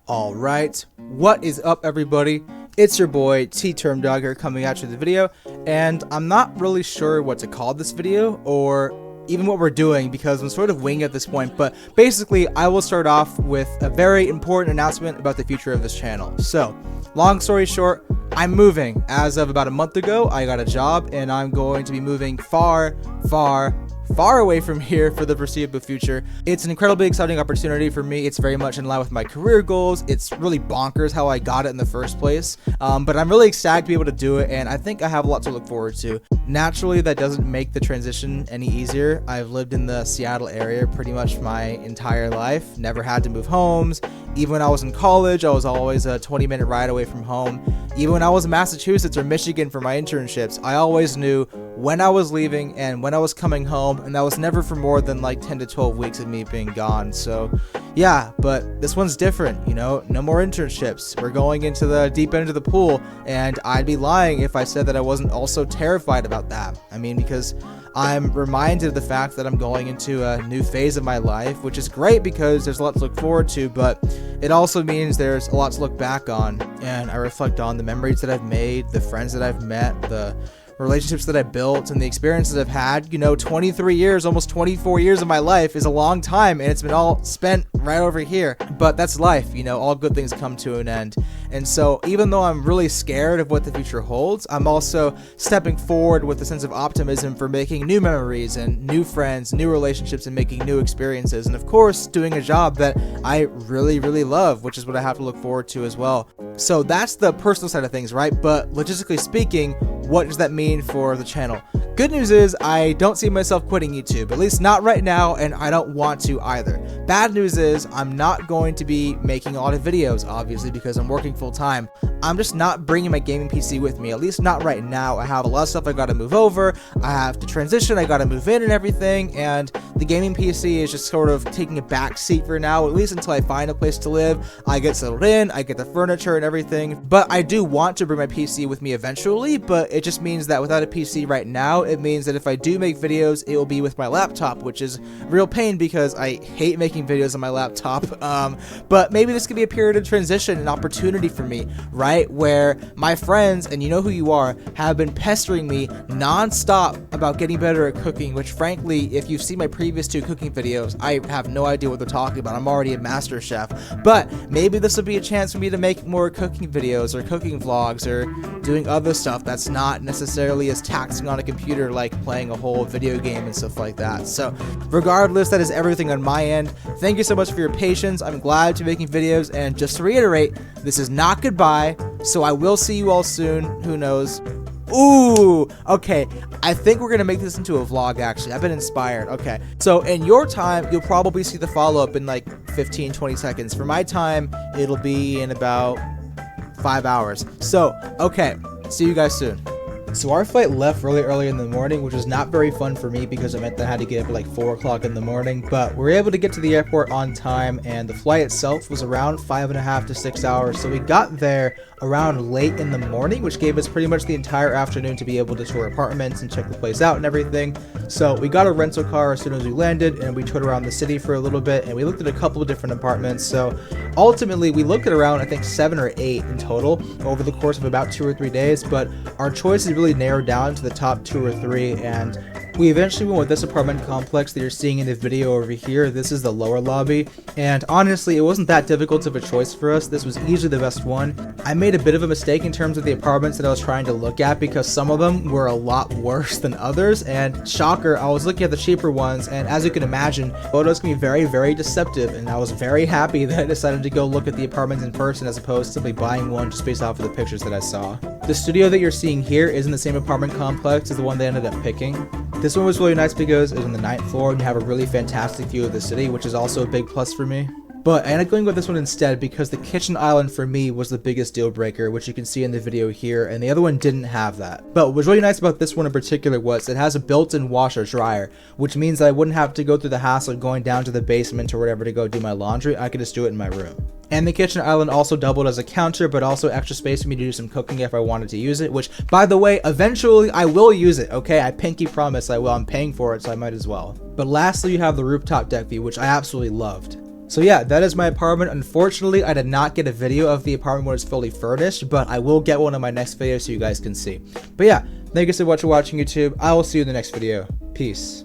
Alright, what is up everybody? It's your boy TTurmDawg here coming at you with the video, and I'm not really sure what to call this video or even what we're doing because I'm sort of winging at this point, but basically I will start off with a very important announcement about the future of this channel. So, long story short, I'm moving. As of about a month ago, I got a job and I'm going to be moving far away from here for the foreseeable future. It's an incredibly exciting opportunity for me. It's very much in line with my career goals. It's really bonkers how I got it in the first place, but I'm really excited to be able to do it, and I think I have a lot to look forward to. Naturally, that doesn't make the transition any easier. I've lived in the Seattle area pretty much my entire life, never had to move homes. Even when I was in college, I was always a 20-minute ride away from home. Even when I was in Massachusetts or Michigan for my internships, I always knew when I was leaving and when I was coming home, and that was never for more than like 10 to 12 weeks of me being gone. So yeah, but this one's different, you know, no more internships. We're going into the deep end of the pool, and I'd be lying if I said that I wasn't also terrified about that. I mean, because I'm reminded of the fact that I'm going into a new phase of my life, which is great because there's a lot to look forward to, but it also means there's a lot to look back on, and I reflect on the memories that I've made, the friends that I've met, the relationships that I built, and the experiences I've had. You know, 23 years, almost 24 years of my life is a long time, and it's been all spent right over here. But that's life, you know, all good things come to an end. And so even though I'm really scared of what the future holds, I'm also stepping forward with a sense of optimism for making new memories and new friends, new relationships, and making new experiences. And of course, doing a job that I really love, which is what I have to look forward to as well. So that's the personal side of things, right? But logistically speaking, what does that mean for the channel? Good news is I don't see myself quitting YouTube, at least not right now, and I don't want to either. Bad news is I'm not going to be making a lot of videos, obviously, because I'm working full time. I'm just not bringing my gaming PC with me, at least not right now. I have a lot of stuff I gotta move over, I have to transition, I gotta move in and everything, and the gaming PC is just sort of taking a back seat for now, at least until I find a place to live. I get settled in, I get the furniture and everything, but I do want to bring my PC with me eventually, but it just means that without a PC right now, it means that if I do make videos, it will be with my laptop, which is real pain because I hate making videos on my laptop. But maybe this could be a period of transition, an opportunity for me, right? Where my friends, and you know who you are, have been pestering me non-stop about getting better at cooking, which frankly, if you've seen my previous 2 cooking videos, I have no idea what they're talking about. I'm already a master chef, but maybe this will be a chance for me to make more cooking videos or cooking vlogs or doing other stuff that's not necessarily as taxing on a computer like playing a whole video game and stuff like that. So regardless, that is everything on my end. Thank you so much for your patience. I'm glad to be making videos, and just to reiterate, this is not goodbye, so I will see you all soon. Who knows? Ooh, okay, I think we're gonna make this into a vlog. Actually, I've been inspired. Okay, so in your time, you'll probably see the follow-up in like 15-20 seconds. For my time, it'll be in about 5 hours. So okay, see you guys soon. So our flight left really early in the morning, which was not very fun for me because it meant that I had to get up at like 4 o'clock in the morning, but we were able to get to the airport on time, and the flight itself was around 5.5 to 6 hours, so we got there around late in the morning, which gave us pretty much the entire afternoon to be able to tour apartments and check the place out and everything. So we got a rental car as soon as we landed, and we toured around the city for a little bit, and we looked at a couple of different apartments. So ultimately we looked at around, I think, 7 or 8 in total over the course of about 2 or 3 days, but our choices really narrowed down to the top 2 or 3, and we eventually went with this apartment complex that you're seeing in the video over here. This is the lower lobby, and honestly, it wasn't that difficult of a choice for us. This was easily the best one. I made a bit of a mistake in terms of the apartments that I was trying to look at because some of them were a lot worse than others, and shocker, I was looking at the cheaper ones, and as you can imagine, photos can be very deceptive, and I was very happy that I decided to go look at the apartments in person as opposed to simply buying one just based off of the pictures that I saw. The studio that you're seeing here is in the same apartment complex as the one they ended up picking. This one was really nice because it was on the 9th floor and you have a really fantastic view of the city, which is also a big plus for me. But I ended up going with this one instead because the kitchen island for me was the biggest deal breaker, which you can see in the video here, and the other one didn't have that. But what was really nice about this one in particular was it has a built-in washer dryer, which means that I wouldn't have to go through the hassle of going down to the basement or whatever to go do my laundry. I could just do it in my room. And the kitchen island also doubled as a counter, but also extra space for me to do some cooking if I wanted to use it, which, by the way, eventually I will use it, okay? I pinky promise I will. I'm paying for it, so I might as well. But lastly, you have the rooftop deck view, which I absolutely loved. So yeah, that is my apartment. Unfortunately, I did not get a video of the apartment when it's fully furnished, but I will get one in my next video so you guys can see. But yeah, thank you so much for watching, YouTube. I will see you in the next video. Peace.